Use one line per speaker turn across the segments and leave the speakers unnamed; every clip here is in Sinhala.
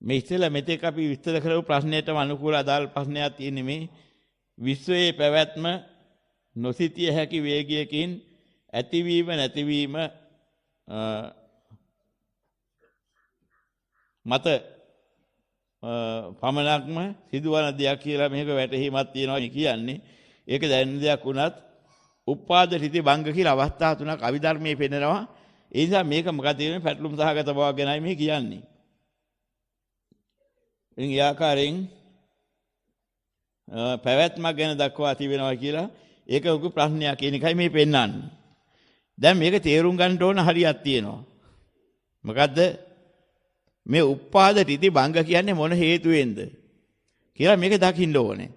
මේ ඉස්සෙල්ලා මෙතෙක් අපි විස්තර කරපු ප්‍රශ්නයටම අනුකූල අදාළ ප්‍රශ්නයක් තියෙන්නේ මේ විශ්වයේ පැවැත්ම නොසිතිය හැකි වේගයකින් ඇතිවීම නැතිවීම මත පමණක්ම සිදුවන දෙයක් කියලා මේක වැටහීමක් තියෙනවා කියන්නේ. ඒක දැනෙන දෙයක් වුණත් උපාද රිති භංග කියලා අවස්ථා තුනක් අවිධර්මයේ පෙන්නනවා. ඒ නිසා මේක මොකද කියන්නේ පැටලුම් සහගත බව ගැනයි මේ කියන්නේ. ඉන් යාකාරයෙන් පැවැත්මක් ගැන දක්වා තිබෙනවා කියලා ඒක උගු ප්‍රශ්නයක් කියන එකයි මේ පෙන්නන්නේ. දැන් මේක තේරුම් ගන්න ඕන හරියක් තියෙනවා. මොකද්ද? මේ උපාද රිති භංග කියන්නේ මොන හේතුවෙන්ද කියලා මේක දකින්න ඕනේ.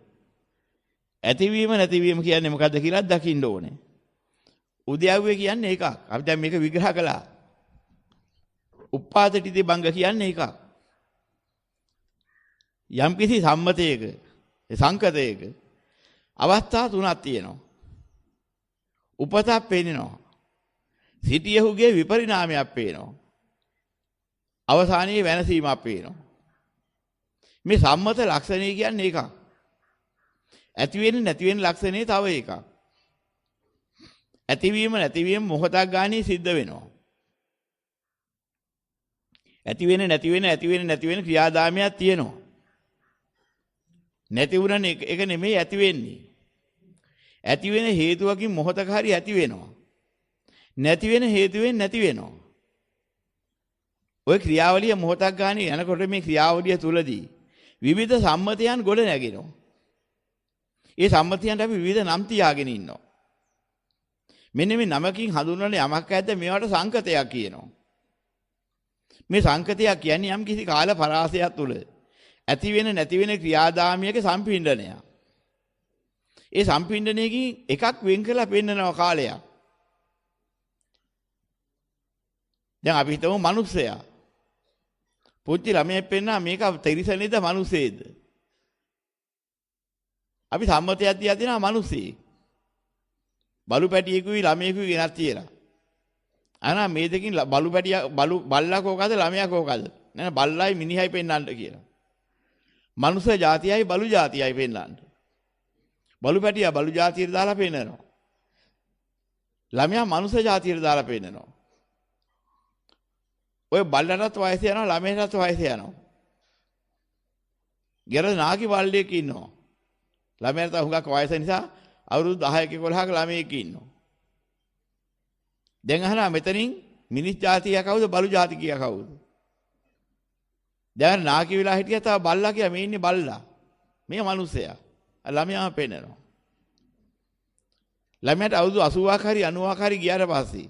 ඇතිවීම නැතිවීම කියන්නේ මොකද්ද කියලා දකින්න ඕනේ. උද්‍යව්‍ය කියන්නේ එකක්. අපි දැන් මේක විග්‍රහ කළා. උපාද රිති භංග කියන්නේ එකක්. යම්කිසි සම්මතයක සංකතයක අවස්ථා තුනක් තියෙනවා. උපතක් පේනවා. සිටියහුගේ විපරිණාමයක් පේනවා. අවසානයේ වෙනසීමක් පේනවා. මේ සම්මත ලක්ෂණය කියන්නේ එකක්. ඇති වෙන්නේ නැති වෙන ලක්ෂණේ තව එකක්. ඇතිවීම නැතිවීම මොහොතක් ගානේ සිද්ධ වෙනවා. ඇති වෙන්නේ නැති වෙන ක්‍රියාදාමයක් තියෙනවා. නැති වුණන එක නෙමෙයි ඇති වෙන්නේ. ඇති වෙන හේතුවකින් මොහොතක හරි ඇති වෙනවා. නැති වෙන හේතුවෙන් නැති වෙනවා. ওই ක්‍රියාවලිය මොහොතක් ගානේ යනකොට මේ ක්‍රියාවලිය තුලදී විවිධ සම්මතයන් ගොඩ නැගෙනවා. ඒ සම්මතයන්ට අපි විවිධ නම් තියාගෙන ඉන්නවා. මෙන්න මේ නමකින් හඳුන්වන යමක් ඇද්ද මේවට සංකතයක් කියනවා. මේ සංකතයක් කියන්නේ යම් කිසි කාල පරාසයක් තුල ඇති වෙන නැති වෙන ක්‍රියාදාමයක සම්පින්ඩනය. ඒ සම්පින්ඩනයකින් එකක් වෙන් කරලා පෙන්නනවා කාලයක්. දැන් අපි හිතමු මිනිස්සයා. පුංචි ළමයෙක් පෙන්නා මේක තිරිසනේද මිනිස්සේද? අපි සම්මතයක් තියා දෙනවා මිනිස්සේ. බලු පැටියෙකුයි ළමයෙකුයි වෙනස් තියලා. අනා මේ දෙකින් බලු පැටිය බල්ලා කෝකද ළමයා කෝකද? නෑ බල්ලයි මිනිහයි පෙන්නන්න කියලා. මනුස්ස జాතියයි බලු జాතියයි පෙන්නන්න. බලු පැටියා බලු జాතියට දාලා පෙන්නනවා. ළමයා මනුස්ස జాතියට දාලා පෙන්නනවා. ඔය බල්ලටත් වයස යනවා ළමයටත් වයස යනවා. ගෙර නාකි බල්ලෙක් ඉන්නවා. ළමයාට හුඟක් වයස නිසා අවුරුදු 10ක 11ක ළමයෙක් ඉන්නවා. දැන් අහනවා මෙතනින් මිනිස් జాතිය කවුද බලු జాතිකිය කවුද? දැන් නාකි වෙලා හිටියා තව බල්ලා කියලා මේ ඉන්නේ බල්ලා. මේ මිනිස්සයා. ළමයාම පෙන්නනවා. ළමයාට අවුරුදු 80ක් හරි 90ක් හරි ගියාට පස්සේ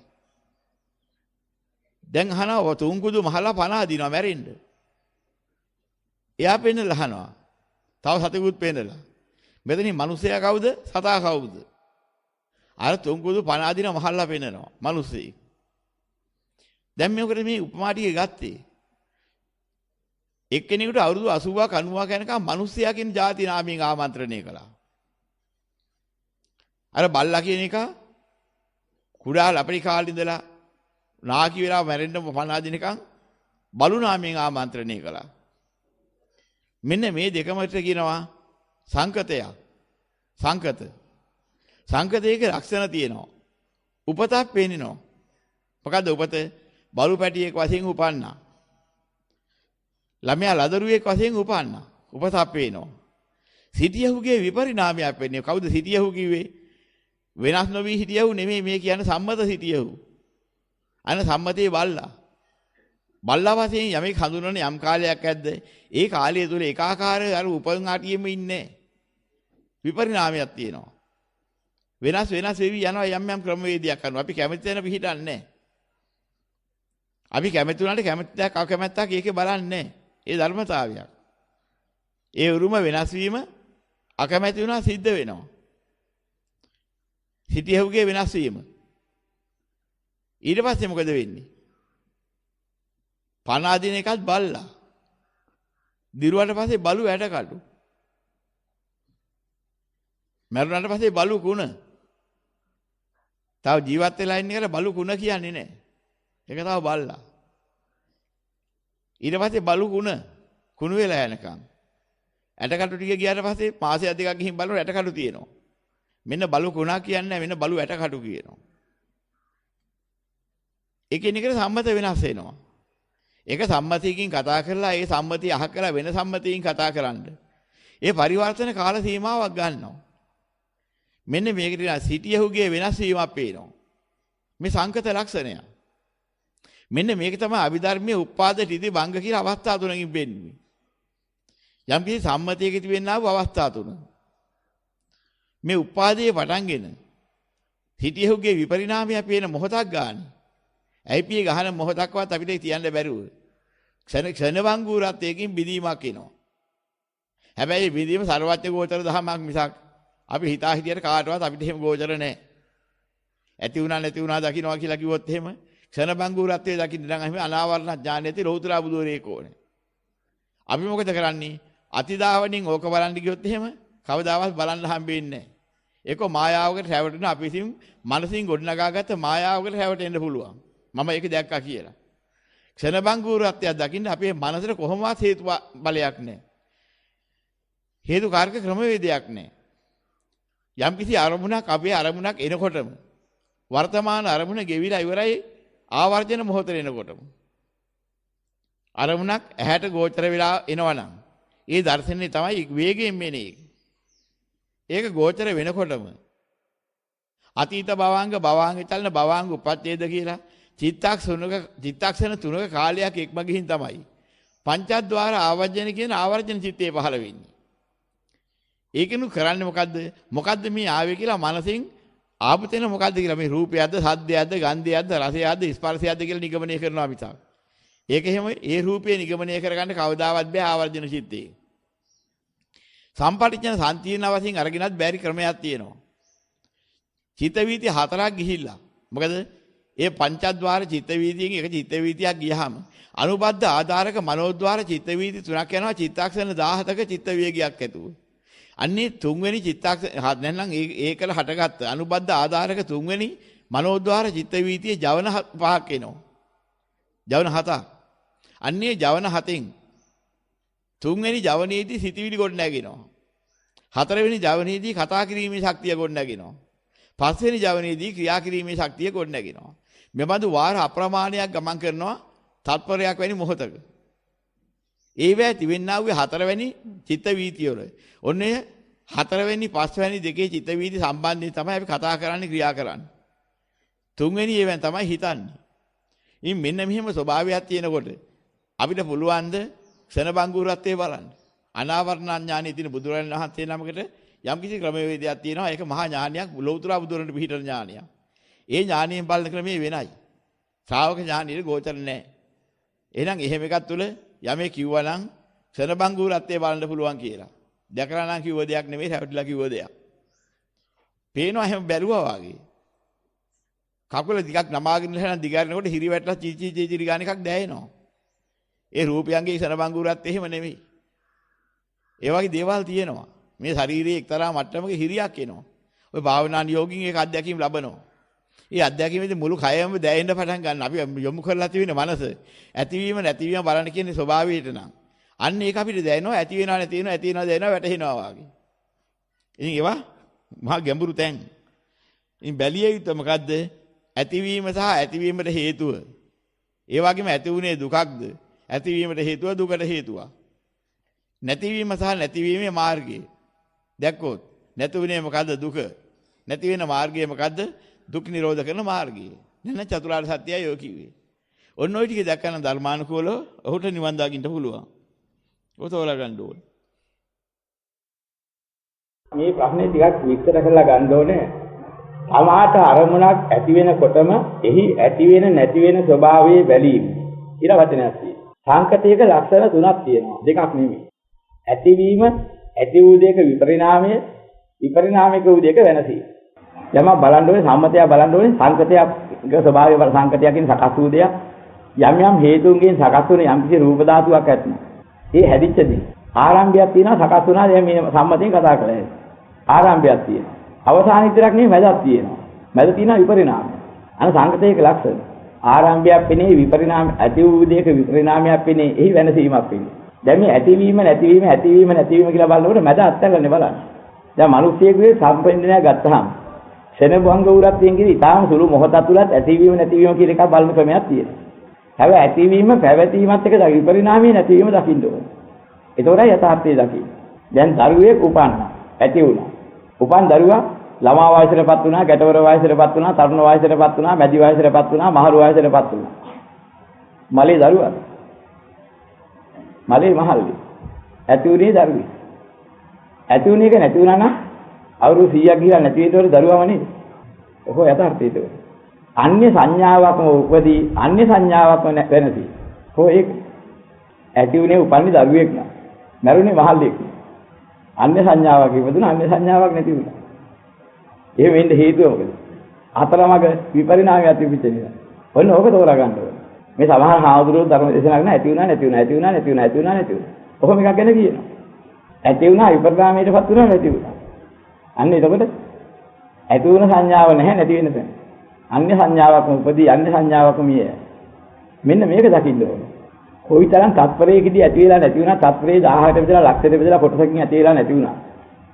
දැන් අහනවා තුන්කුදු මහලා 50 දිනවා මැරෙන්න. එයා පෙන්නලා අහනවා. තව සතෙකුත් පෙන්නලා. මෙතනින් මිනිස්සයා කවුද? සතා කවුද? අර තුන්කුදු 50 දින මහල්ලා පෙන්නනවා. මිනිස්සෙක්. දැන් මේකට මේ උපමා ටික ගත්තේ. එක්කෙනෙකුට අවුරුදු 80ක් 90ක් යනකම් මිනිස්සයා කියන ಜಾති නාමයෙන් ආමන්ත්‍රණය කළා. අර බල්ලා කියන එක කුඩා ලපටි කාලේ ඉඳලා නාකි වෙලා මැරෙන්න 50 දිනකම් බලු නාමයෙන් ආමන්ත්‍රණය කළා. මෙන්න මේ දෙකමට කියනවා සංකතයක්. සංකත. සංකතයක ලක්ෂණ තියෙනවා. උපතක් පේනිනවා. මොකද්ද උපත? බලු පැටියෙක් වශයෙන් උපන්නා. ළමයා ලදරුවෙක් වශයෙන් උපන්නා. උපතක් පේනවා. සිටියහුගේ විපරිණාමයක් වෙන්නේ. කවුද සිටියහු කිව්වේ? වෙනස් නොවි හිටියහු නෙමෙයි මේ කියන්නේ සම්මත සිටියහු. අන සම්මතේ බල්ලා. බල්ලා වශයෙන් යමෙක් හඳුනන යම් කාලයක් ඇද්ද? ඒ කාලය තුල ඒකාකාර අර උපන් ආටියෙම ඉන්නේ. විපරිණාමයක් තියෙනවා. වෙනස් වෙවි යනවා යම් ක්‍රමවේදයක් කරනවා. අපි කැමති වෙන පිළිහිටන්නේ නැහැ. අපි කැමති උනාට කැමැත්තක් අකමැත්තක් ඒකේ බලන්නේ නැහැ. ඒ ධර්මතාවයක්. ඒ උරුම වෙනස් වීම අකමැති වුණා සිද්ධ වෙනවා. සිටියහුගේ වෙනස් වීම. ඊට පස්සේ මොකද වෙන්නේ? පණ අදින එකත් බල්ලා. දිරුවට පස්සේ බලු ඇට කඩු. මරුණාට පස්සේ බලු කුණ. තව ජීවත් වෙලා ඉන්න එකට බලු කුණ කියන්නේ නැහැ. ඒක තව බල්ලා. ඊට පස්සේ බලු කුණ. කුණු වෙලා යනකම්. ඇටකටු ටික ගියාට පස්සේ මාසයක් දෙකක් ගිහින් බලනකොට ඇටකටු තියෙනවා. මෙන්න බලු කුණා කියන්නේ මෙන්න බලු ඇටකටු කියනවා. එකිනෙකට සම්මත වෙනස් වෙනවා. ඒක සම්මතියකින් කතා කරලා ඒ සම්මතිය අහ කරලා වෙන සම්මතියකින් කතා කරන්න. ඒ පරිවර්තන කාල සීමාවක් ගන්නවා. මෙන්න මේකට කියන සිටියහුගේ වෙනස් වීමක් පේනවා. මේ සංකත ලක්ෂණය. මෙන්න මේක තමයි අභිධර්මයේ උපාද ත්‍රිදි භංග කියලා අවස්ථා තුනකින් වෙන්නේ. යම් කිසි සම්මතියක තිබෙනා වූ අවස්ථා තුන. මේ උපාදයේ පටන්ගෙන සිටියහුගේ විපරිණාමය පේන මොහොතක් ගන්න. ඇයිපිය ගහන මොහොතක්වත් අපිට කියන්න බැරුව. ක්ෂණ වංගුරත්වයකින් බිඳීමක් එනවා. හැබැයි බිඳීම සර්වඥ ගෝචර දහමක් මිසක් අපි හිතා හිතියට කාටවත් අපිට එහෙම ගෝචර නැහැ. ඇති වුණා නැති වුණා දකින්නවා කියලා කිව්වොත් එහෙම ක්ෂණ වංගුරත්වයේ දකින්න නම් එහෙම අනාවරණ ඥානෙති ලෞතුරා බුදුරේක ඕනේ. අපි මොකද කරන්නේ? අතිදාවණින් ඕක බලන්න ගියොත් එහෙම කවදාවත් බලන්න හම්බෙන්නේ නැහැ. ඒක මායාවකට රැවටෙන අපි විසින් මනසින් ගොඩනගාගත්ත මායාවකට රැවටෙන්න පුළුවන්. මම ඒක දැක්කා කියලා. ක්ෂණ බංගුරත්වය දකින්න අපේ මනසට කොහොමවත් හේතු බලයක් නැහැ. හේතු කාරක ක්‍රමවේදයක් නැහැ. යම්කිසි අරමුණක් අපේ අරමුණක් එනකොටම වර්තමාන අරමුණ ගෙවිලා ඉවරයි ආවර්ජන මොහොතේ එනකොටම. අරමුණක් ඇහැට ගෝචර වෙලා එනවනම් ඒ දර්ශනේ තමයි වේගයෙන් එන්නේ. ඒක ගෝචර වෙනකොටම අතීත භවාංග චලන භවාංග උපච්ඡේද කියලා චිත්තක්ෂණ තුනක කාලයක් එක්ම ගිහින් තමයි පංචද්වාර ආවර්ජන කියන ආවර්ජන චිත්තේ පහළ වෙන්නේ. ඒකෙනු කරන්නේ මොකද්ද? මොකද්ද මේ ආවේ කියලා මනසින් ආපු තැන මොකද්ද කියලා මේ රූපයක්ද, සද්දයක්ද, ගන්ධයක්ද, රසයක්ද, ස්පර්ශයක්ද කියලා නිගමනය කරනවා මිසක්. ඒක එහෙම ඒ රූපේ නිගමනය කරගන්න කවදාවත් බෑ ආවර්ජන චිත්තේ. සම්පටිච්ඡන සම්තිර්ණ වශයෙන් අරගෙනත් බැරි ක්‍රමයක් තියෙනවා. චිත්ත වීති හතරක් ගිහිල්ලා. මොකද ඒ පංචද්වාර චිත්ත වීතියෙන් එක චිත්ත වීතියක් ගියහම අනුබද්ධ ආධාරක මනෝද්වාර චිත්ත වීති තුනක් යනවා චිත්තක්ෂණ 17ක චිත්ත වේගයක් ඇතුව. අන්නේ තුන්වෙනි චිත්තක්ෂණ නැත්නම් ඒකල හටගත්ත අනුබද්ධ ආධාරක තුන්වෙනි මනෝද්වාර චිත්ත වීතියේ ජවන පහක් එනවා. ජවන හතක්. අන්නේ ජවන හතෙන් තුන්වෙනි ජවනයේදී සිටිවිලි ගොඩ නැගෙනවා. හතරවෙනි ජවනයේදී කතා කිරීමේ ශක්තිය ගොඩ නැගෙනවා. පස්වෙනි ජවනයේදී ක්‍රියා කිරීමේ ශක්තිය ගොඩ නැගෙනවා. මෙබඳු වාර අප්‍රමාණයක් ගමන් කරනවා තත්පරයක් වැනි මොහොතක. ඒවැ තිබෙන්නා වූ හතරවෙනි චිත්ත වීතිය වල. ඔන්නේ හතරවෙනි පස්වෙනි දෙකේ චිත්ත වීති සම්බන්ධයෙන් තමයි අපි කතා කරන්නේ ක්‍රියා කරන්නේ. තුන්වෙනි ඒවෙන් තමයි හිතන්නේ. ඉතින් මෙන්න මෙහෙම ස්වභාවයක් තියෙනකොට අපිට පුළුවන් ද ක්ෂණ බංගුරත්වයේ බලන්න. අනාවරණ ඥානෙ තියෙන බුදුරජාණන් වහන්සේ නමකට යම්කිසි ක්‍රමවේදයක් තියෙනවා. ඒක මහා ඥානයක්, ලෞතර බුදුරණට පිහිටන ඥානයක්. ඒ ඥානයෙන් බලන ක්‍රමයේ වෙනයි. ශ්‍රාවක ඥානෙට ගෝචර නැහැ. එහෙනම් එහෙම එකක් තුල යමේ කිව්වනම් ක්ෂණ බංගුරත්වයේ බලන්න පුළුවන් කියලා. දැකලා නම් කිව්ව දෙයක් නෙමෙයි, රැවටිලා කිව්ව දෙයක්. පේනවා එහෙම බැලුවා වගේ. කකුල ටිකක් නමාගෙන ඉඳලා දිගාරිනකොට හිරි වැටලා චීචි ගාන එකක් දැනෙනවා. ඒ රූපයන්ගේ ක්ෂණ බංගුරත් එහෙම නෙමෙයි. ඒ වගේ දේවල් තියෙනවා. මේ ශරීරයේ එක්තරා මට්ටමක හිරියක් එනවා. ඔය භාවනාන් යෝගින් ඒක අත්දැකීම් ලබනවා. ඒ අත්දැකීමේදී මුළු කයම දැයෙන්න පටන් ගන්න. අපි යොමු කරලා තියෙන මනස ඇතිවීම නැතිවීම බලන්න කියන්නේ ස්වභාවයට නම්. අන්න ඒක අපිට දැනෙනවා ඇති වෙනවා නැති වෙනවා ඇති වෙනවා දැනෙනවා වැටහෙනවා වගේ. ඉතින් ඒවා මහා ගැඹුරු තැන්. ඉතින් බැලිය යුත්තේ මොකද්ද? ඇතිවීම සහ ඇතිවීමට හේතුව. ඒ වගේම ඇති වුණේ දුකක්ද? ඇතිවීමට හේතුව දුකට හේතුව. නැතිවීම සහ නැතිවීමේ මාර්ගය. දැක්කොත් නැතුුනේ මොකද්ද? දුක. නැති වෙන මාර්ගය මොකද්ද? දුක් නිරෝධ කරන මාර්ගය. නැත්නම් චතුරාර්ය සත්‍යය ඔය කිව්වේ. ඔන්න ඔය ටික දැක්කම ධර්මානුකූලව ඔහුට නිවන් දකින්න පුළුවන්. ඔය තෝරා ගන්න ඕනේ.
මේ ප්‍රශ්නේ ටිකක් විස්තර කරලා ගන්න ඕනේ. සමාත අරමුණක් ඇති වෙනකොටම එහි ඇති වෙන නැති වෙන ස්වභාවයේ බැලීම කියලා වචනයක් තියෙනවා. සංකතයක ලක්ෂණ තුනක් තියෙනවා. දෙකක් නෙමෙයි. ඇතිවීම, ඇති වූ දෙයක විපරිණාමය, විපරිණාමික වූ දෙයක වෙනසීම. යම බලන්න ඕනේ සම්මතය බලන්න ඕනේ සංකතයක ස්වභාවය බල සංකතයකින් සකස් වූ දෙයක්. යම් යම් හේතුන්ගෙන් සකස් වුණ යම් කිසි රූප ධාතුවක් ඇතන. ඒ හැදිච්ච දේ. ආරම්භයක් තියෙනවා සකස් වුණා දැන් මේ සම්මතයෙන් කතා කළා. ආරම්භයක් තියෙනවා. අවසාන විතරක් නෙමෙයි මැදක් තියෙනවා. මැද තියෙනවා විපරිණාමය. අන සංකතයක ලක්ෂණ. ආරම්භයක් පෙනේ විපරිණාම ඇති වූ දෙයක විපරිණාමයක් පෙනේ එහි වෙනසීමක් පෙනේ. දැන් මේ ඇතිවීම නැතිවීම කියලා බලනකොට මැද අත්හැරලා බලන්න. දැන් මිනිස්සෙකුගේ සම්පෙන්නනය ගත්තාම ශෙනබංග උරත්යෙන් කිවි ඊටාම සුළු මොහොතක් තුලත් ඇතිවීම නැතිවීම කියන එකක් බලන ක්‍රමයක් තියෙනවා. හැබැයි ඇතිවීම පැවතීමත් එක්ක විපරිණාමයේ නැතිවීම දකින්න ඕනේ. ඒතොරයි යථාර්ථය දකින්න. දැන් දරුවෙක් උපන්නා ඇති වුණා. උපන් දරුවා ළමා වයසටපත් වුණා, ගැටවර වයසටපත් වුණා, තරුණ වයසටපත් වුණා, මැදි වයසටපත් වුණා, මහලු වයසටපත් වුණා. මලේ දරුවා. මලේ මහල්ලි. ඇති වුණේ දරුවෙක්. ඇති වුණ එක නැති වුණා නම් අවුරුදු 100ක් ගිහලා නැති වෙනකොට දරුවාම නේද? ඔක යථාර්ථය ඒක. අන්‍ය සංඥාවක්ම උපදී අන්‍ය සංඥාවක්ම වෙනදී. කොහොම ඒක ඇති වුණේ උපන්නේ දරුවෙක් නා. මරුනේ මහල්ලෙක්. අන්‍ය සංඥාවක් ඉපදුණා අන්‍ය සංඥාවක් නැති වුණා. එහෙම වෙන්න හේතුව මොකද? අතරමඟ විපරිණාමයක් තිබිච්ච නිසා. ඔන්න ඕක තෝරා ගන්න ඕනේ. මේ සමහර හාමුදුරුවෝ ධර්ම දේශනා කරන ඇති වුණා නැති වුණා ඇති වුණා නැති වුණා ඇති වුණා නැති වුණා. ඔහොම එකක් ගැන කියනවා. ඇති වුණා විපරිණාමයටපත් වුණා නැති වුණා. අන්න එතකොට ඇති වුණ සංඥාව නැහැ නැති වෙන තැන. අන්‍ය සංඥාවක්ම උපදී අන්‍ය සංඥාවක්ම මිය. මෙන්න මේක දකින්න ඕනේ. කොයිතරම් තත්පරයකදී ඇති වෙලා නැති වුණා තත්පරේ 1000ට බෙදලා ලක්ෂයට බෙදලා කොටසකින් ඇති වෙලා නැති වුණා.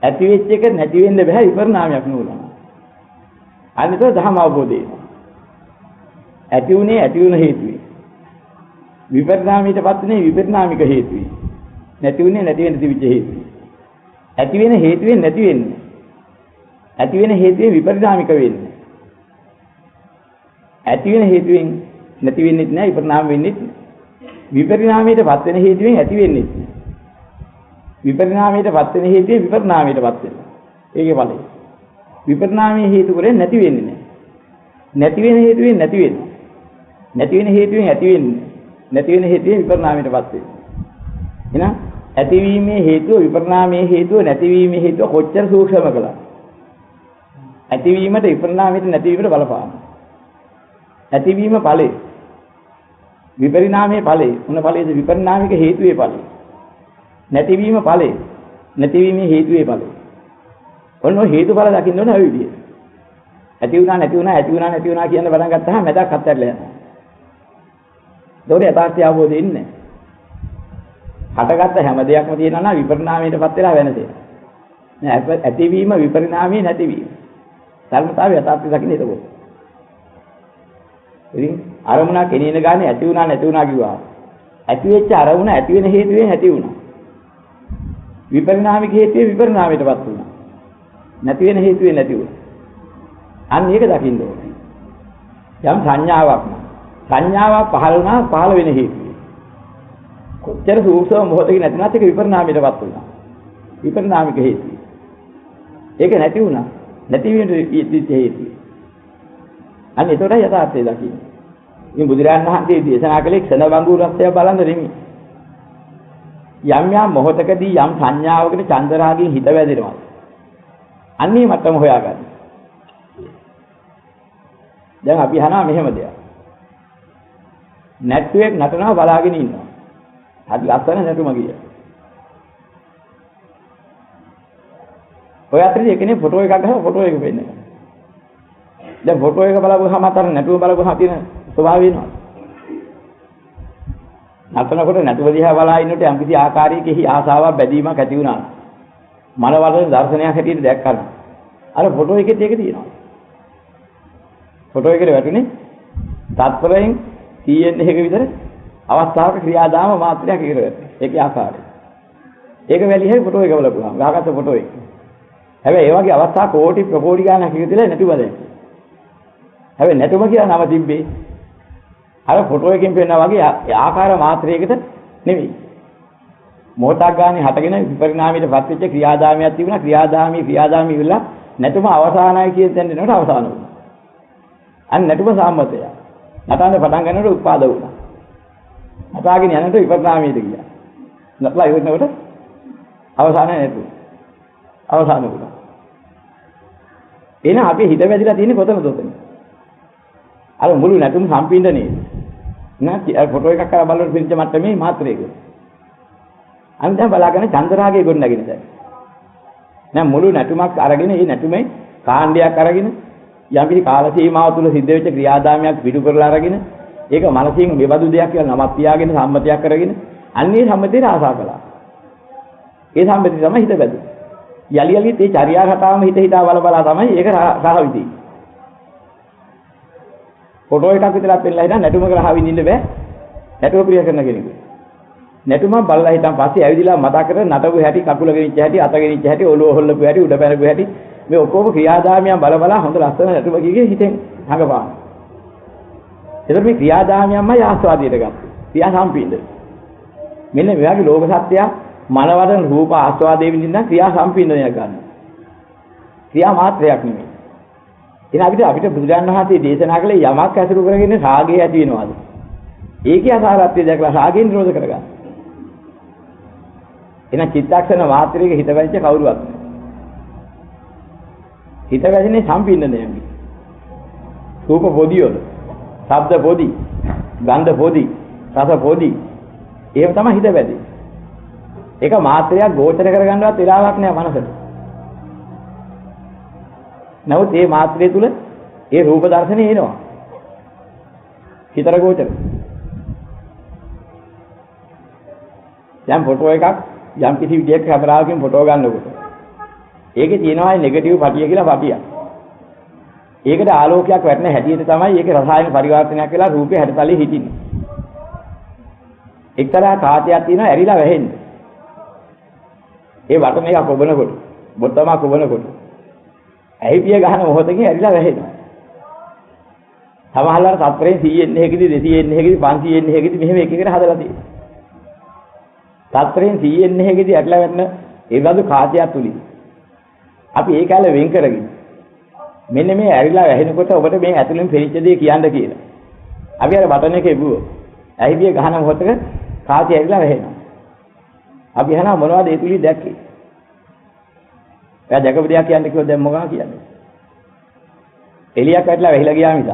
ඇති වෙච්ච එක නැති වෙන්න බෑ විපරිණාමයක් නුනනවා. අන්න ඒක ධර්ම අවබෝධය. ඇති වුණේ ඇති වුණ හේතුවයි. විපරිණාමයටපත් වුණේ විපරිණාමික හේතුවයි. නැති වුණේ නැති වෙන්න තිබිච්ච හේතුවයි. ඇති වෙන හේතුවෙන් නැති වෙන්නේ. ඇති වෙන හේතුවෙන් විපරිණාමික වෙන්නේ. ඇති වෙන හේතුවෙන් නැති වෙන්නේ නැහැ විපරිණාම වෙන්නේ නැහැ. විපරිණාමයටපත් වෙන හේතුවෙන් ඇති වෙන්නේ නැහැ. විපරිණාමයටපත් වෙන හේතුවෙන් විපරිණාමයටපත් වෙනවා. ඒකේ ඵලය. විපරිණාමයේ හේතු කරේ නැති වෙන්නේ නැහැ. නැති වෙන හේතුවෙන් නැති වෙනවා. නැති වෙන හේතුවෙන් ඇති වෙන්නේ. නැති වෙන හේතුවෙන් විපරිණාමයටපත් වෙනවා. එහෙනම් ඇතිවීමේ හේතුව විපරිණාමයේ හේතුව නැතිවීමේ හේතුව කොච්චර සූක්ෂම කළා. ඇතිවීමට විපරිණාමයට නැතිවීමට බලපාන. ඇතිවීම ඵලෙ. විපරිණාමයේ ඵලෙ. මොන ඵලයේද විපරිණාමික හේතුවේ ඵලෙ. නැතිවීම ඵලෙ. නැතිවීමේ හේතුවේ ඵලෙ. ඔන්න හේතුඵල දකින්න ඕන ඔය විදිහට. ඇති වුණා නැති වුණා ඇති වුණා නැති වුණා කියන බණ ගත්තාම මැදක් අත්හැරලා යනවා. ඒතකොට යථාර්ථය අවබෝධ වෙන්නේ නැහැ. හටගත්ත හැම දෙයක්ම තියෙනවා නම් විපරිණාමයටපත් වෙලා වෙනසෙ. නෑ ඇතිවීම විපරිණාමයේ නැතිවීම. ධර්මතාවය යථාර්ථය දකින්න එතකොට. ඉතින් අරමුණක් එනින ගානේ ඇති වුණා නැති වුණා කිව්වා. ඇති වෙච්ච අරමුණ ඇති වෙන හේතුවෙන් ඇති වුණා. විපරිණාමික හේතුවේ විපරිණාමයටපත් වුණා. නැති වෙන හේතුවෙන් නැති වුණා. අන්න ඒක දකින්න ඕනේ. යම් සංඥාවක් පහළ වුණා පහළ වෙන හේතුව. කොච්චර සූක්ෂම මොහොතකින් නැතිනත් ඒක විපරිණාමයටපත් වුණා. විපරිණාමික හේතුව. ඒක නැති වුණා. නැති වෙන හේතුව. අන්න ඒතොරයි යථාර්ථය දකින්න. ඉතින් බුදුරජාණන් වහන්සේ දේශනා කළේ ක්ෂණ බංගු රස්තය බලන්න නෙමෙයි. යම් මොහොතකදී යම් සංඥාවකට චන්දරාගයෙන් හිත වැදෙනවා. අන්නේ මටම හොයාගන්න. දැන් අපි අහනවා මෙහෙම දෙයක්. නැට්ටුවෙක් නටනවා බලාගෙන ඉන්නවා. හරි ලස්සන නැටුම ගියා. ඔය අතරේ එකනේ ෆොටෝ එකක් ගහලා ෆොටෝ එක පෙන්නනවා. දැන් ෆොටෝ එක බලපුවාම අතර නැටුම බලපුවාම තියෙන ස්වභාවය වෙනවා. නටනකොට නැටුම දිහා බලා ඉන්නකොට යම්කිසි ආකාරයකෙහි ආසාවක් බැඳීමක් ඇති වුණා. මනවල දර්ශනයක් හැටියට දැක්කම අර ෆොටෝ එකෙත් ඒක තියෙනවා. ෆොටෝ එකට වැටුනේ තත්පරයෙන් 100න් එකක විතර අවස්ථාවක ක්‍රියාදාම මාත්‍රයක් ඉරවෙයි. ඒකේ ආකාරය. ඒක වැලිහේ ෆොටෝ එක බලපුවාම ගහගත්ත ෆොටෝ එක. හැබැයි ඒ වගේ අවස්ථා කෝටි ප්‍රකෝටි ගණනක් ඉතිරිලා නැටුම දැන්. හැබැයි නැටුම කියලා නම තිබ්බේ අර ෆොටෝ එකකින් පෙන්නනා වගේ ආකාර මාත්‍රයකට නෙවෙයි. මොහොතක් ගානේ හටගෙන විපරිණාමයටපත් වෙච්ච ක්‍රියාදාමයක් තිබුණා. ක්‍රියාදාමී ඉවරලා නැටුම අවසానයි කියන තැන දෙනකොට අවසాన වුණා. අන්න නැටුම සාමතය. නටන්න පටන් ගන්නකොට උත්පාද වුණා. නටාගෙන යනකොට විපරිණාමයට ගියා. නටලා ඉවරනකොට අවසාන නැටුම. අවසාන වුණා. එහෙනම් අපි හිත වැදිලා තියෙන්නේ කොතනද උතන? අර මුළු නැටුම සම්පින්දනේ. නැති අර ෆොටෝ එකක් කරලා බලනකොට පිළිච්ච මට්ටමේ මාත්‍රයක. අන්න දැන් බලාගෙන චන්දරාගයේ ගොඩ නැගින දැන්. දැන් මුළු නැටුමක් අරගෙන මේ නැටුමේ කාණ්ඩයක් අරගෙන යම්කිසි කාල සීමාව තුළ සිද්ධ වෙච්ච ක්‍රියාදාමයක් පිටු කරලා අරගෙන ඒක මනසින් මෙබඳු දෙයක් කියලා නමක් තියාගෙන සම්මතයක් කරගෙන අන්නේ සම්මතියට ආසා කළා. ඒ සම්මතිය තමයි හිත බැඳි. යලි යලි තේ චර්යා කතාවම හිත හිතා බල බලා තමයි ඒක රහ විදි. ෆොටෝ එකක් විතරක් පෙන්නලා හිටන් නැටුමක රහ විඳින්න බෑ. නැටුම ප්‍රිය කරන කෙනෙකුට. නැටුම බලලා හිටන් පස්සේ ඇවිදලා මතක් කර නටපු හැටි, කකුල ගෙනිච්ච හැටි, අත ගෙනිච්ච හැටි, ඔළුව හොල්ලපු හැටි, උඩ පැනපු හැටි මේ ඔක්කොම ක්‍රියාදාමයන් බල බලා හොඳ ලස්සන නැටුම කීගේ හිතෙන් හඟපාන. එතකොට මේ ක්‍රියාදාමයන්මයි ආස්වාදයට ගත්තේ. ක්‍රියා සම්පීඩන. මෙන්න මේ වගේ ලෝක සත්‍යය මනවදන රූප ආස්වාදයේ විඳින්න ක්‍රියා සම්පීඩනයක් ගන්නවා. ක්‍රියා මාත්‍රයක් නෙමෙයි. එහෙනම් අපිට බුදුරජාණන් වහන්සේ දේශනා කළේ යමක් ඇසුරු කරගෙන රාගය ඇති වෙනවාද? ඒකේ අසාරත්වය දැකලා රාගයෙන් නිරෝධ කරගන්න. එහෙනම් චිත්තක්ෂණ මාත්‍රයක හිත වැදිච්ච කවුරුවත් නැහැ. හිත වැදින්නේ සම්පීඩනයෙන්. රූප පොදියොල, ශබ්ද පොදි, ගන්ධ පොදි, රස පොදි. ඒව තමයි හිත වැදෙන්නේ. ඒක මාත්‍රයක් ගෝචර කරගන්නවත් වෙලාවක් නෑ මනසට. නමුත් මේ මාත්‍රය තුල ඒ රූප දර්ශනේ එනවා. හිතර ගෝචර. දැන් ෆොටෝ එකක් යම් කිසි විදියක කැමරාවකින් ෆොටෝ ගන්නකොට ඒකේ තියෙනවා නෙගටිව් පටිය කියලා පටියක්. ඒකට ආලෝකයක් වැටෙන හැටියට තමයි ඒකේ රසායන පරිවර්තනයක් වෙලා රූපේ හැඩතලෙ හිටින්නේ. එක්තරා කාචයක් තියෙනවා ඇරිලා වැහෙන්නේ. ඒ වටන එක කොබනකොට, බොත්තම කොබනකොට ඇහි පිය ගහන මොහොතකින් ඇරිලා වැහෙනවා. සමහරවල් තත්පරෙන් 100 එන්නේ හැකිද 200 එන්නේ හැකිද 500 එන්නේ හැකිද මෙහෙම එක එකට හදලා තියෙනවා. තත්පරෙන් 100 එන්නේ හැකිද ඇట్లా වැටෙන ඒ වගේ කාචයක් තුලින් අපි ඒ කාලේ වෙන් කරගෙන මෙන්න මේ ඇරිලා වැහෙනකොට ඔබට මේ ඇතුලෙන් පෙනිච්ච දේ කියන්න කියලා. අපි අර බටන් එකේ බුව ඇහි පිය ගහන මොහොතක කාචය ඇරිලා වැහෙනවා. අපි අහනවා මොනවද ඒ තුලින් දැක්කේ? එයා දැකපු දෙයක් කියන්න කිව්වොත් දැන් මොකක්ද කියන්නේ? එලියක් වැටලා වැහිලා ගියා මිස.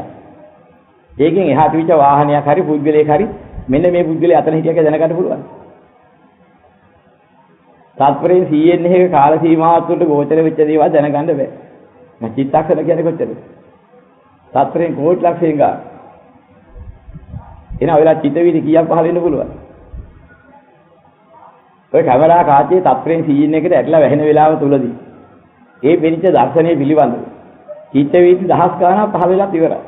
ඒකෙන් එහා තිබිච්ච වාහනයක් හරි පුද්ගලයෙක් හරි මෙන්න මේ පුද්ගලයා අතන හිටියක දැනගන්න පුළුවන්. තාත්පරයෙන් 100 එන්නේ එක කාල සීමාවක් තුළට ගෝචර වෙච්ච දේවල් දැනගන්න බෑ. මම චිත්තක්ෂණ කියන්නේ කොච්චරද? තාත්පරයෙන් කෝටි ලක්ෂයෙන් ගා. එනවා වෙලා චිත්ත වීදි කීයක් පහල වෙන්න පුළුවන්? ඔය කැමරා කාචේ තාත්පරයෙන් 100 එකට ඇట్లా වැහෙන වෙලාව තුලදී ඒ වෙනිච්ච දර්ශනීය පිළිබඳව චිත්ත වීදි දහස් ගාණක් පහල වෙලා ඉවරයි.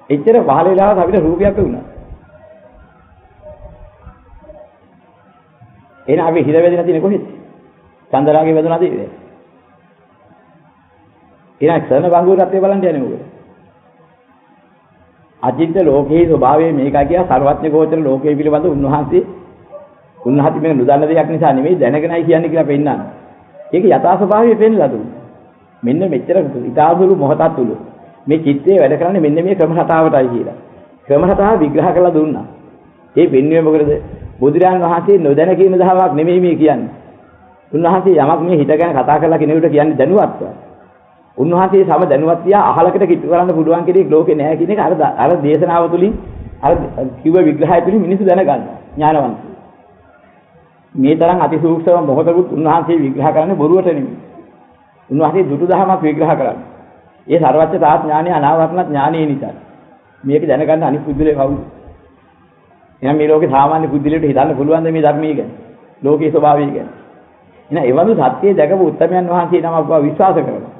එච්චර පහල වෙලාවට අපිට රූපයක් වුණා. එහෙනම් අපි හිත වැදෙලා තියෙන්නේ කොහෙද? චන්දරාගේ වැදුණාද ඉතින්? එහෙනම් ක්ෂණ බංගුරත්වය බලන්න යන්නේ මොකද? අජින්ත ලෝකේ ස්වභාවය මේකයි කියලා සර්වඥ ගෝචර ලෝකයේ පිළිබඳ උන්වහන්සේ මේක නුදන්න දෙයක් නිසා නෙමෙයි දැනගෙනයි කියන්නේ කියලා පෙන්නන්නේ. ඒක යථා ස්වභාවය පෙන්නලා දුන්නා. මෙන්න මෙච්චර ඉතාලුළු මොහොතක් තුල මේ චිත්තේ වැඩ කරන්නේ මෙන්න මේ ක්‍රම රටාවටයි කියලා. ක්‍රම රටාව විග්‍රහ කරලා දුන්නා. ඒ පෙන්වුවේ මොකද? බුදුරජාණන් වහන්සේ නොදැන කියන දහමක් නෙමෙයි මේ කියන්නේ. උන්වහන්සේ යමක් මේ හිත ගැන කතා කරලා කෙනෙකුට කියන්නේ දැනුවත්ව. උන්වහන්සේ සම දැනුවත් තියා අහලකට කිට්ටු කරන්න පුළුවන් කෙනෙක් ලෝකේ නැහැ කියන එක අර දේශනාව තුළින් අර කිව්ව විග්‍රහය තුළින් මිනිස්සු දැනගන්නවා. ඥානවන්ත. මේ තරම් අතිසූක්ෂම මොහොතකුත් උන්වහන්සේ විග්‍රහ කරන්නේ බොරුවට නෙමෙයි. උන්වහන්සේ දුටු දහමක් විග්‍රහ කරන්නේ. ඒ සර්වඥතා ඥානය අනාවරණ ඥානය නිසා. මේක දැනගන්න අනිත් පුද්ගලයා කවුද? එහෙනම් මේ ලෝකේ සාමාන්‍ය පුද්ගලයාට හිතන්න පුළුවන් ද මේ ධර්මයේ ගැන? ලෝකයේ ස්වභාවය ගැන. එහෙනම් ඒ වගේ සත්‍යය දැකපු උත්තමයන් වහන්සේ නම අපව විශ්වාස කරනවා.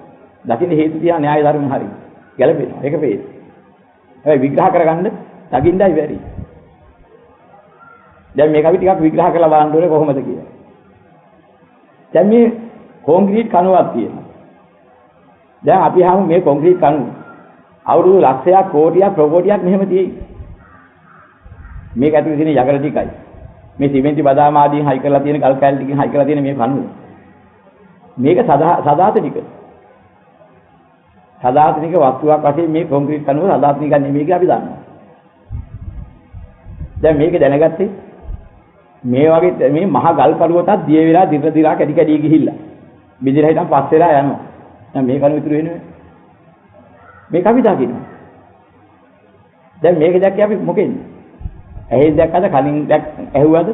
දකින්න හේතු තියා න්‍යාය ධර්ම හරි. ගැලපෙනවා. ඒක පේන. හැබැයි විග්‍රහ කරගන්න දකින්නයි බැරි. දැන් මේක අපි ටිකක් විග්‍රහ කරලා බලන්න ඕනේ කොහොමද කියලා. දැන් මේ කොන්ක්‍රීට් කණුවක් තියෙනවා. දැන් අපි හමු මේ කොන්ක්‍රීට් කණුව. අවුරුදු ලක්ෂයක් කෝටියක් ප්‍රකෝටියක් මෙහෙම තියෙයි. මේක ඇතුලේ තියෙන යකඩ ටිකයි. මේ සිමෙන්ති බදාම ආදීන් හයි කරලා තියෙන ගල් කැල් ටිකකින් හයි කරලා තියෙන මේ කණුව. මේක සදාතනික. සදාතනික වස්තුවක් වශයෙන් මේ කොන්ක්‍රීට් කණුව සදාතනික නෙමෙයි කියලා අපි දන්නවා. දැන් මේක දැනගත්තේ මේ වගේ මේ මහා ගල් කඩුවටත් දිය වෙලා දිරලා කැඩි කැඩි ගිහිල්ලා. බිඳිලා හිටන් පස් වෙලා යනවා. දැන් මේ කණුව ඉතුරු වෙන්නේ. මේක අපි දකිනවා. දැන් මේක දැක්කේ අපි මොකෙන්ද? ඇහෙන් දැක්කද කලින් ඇහුවද?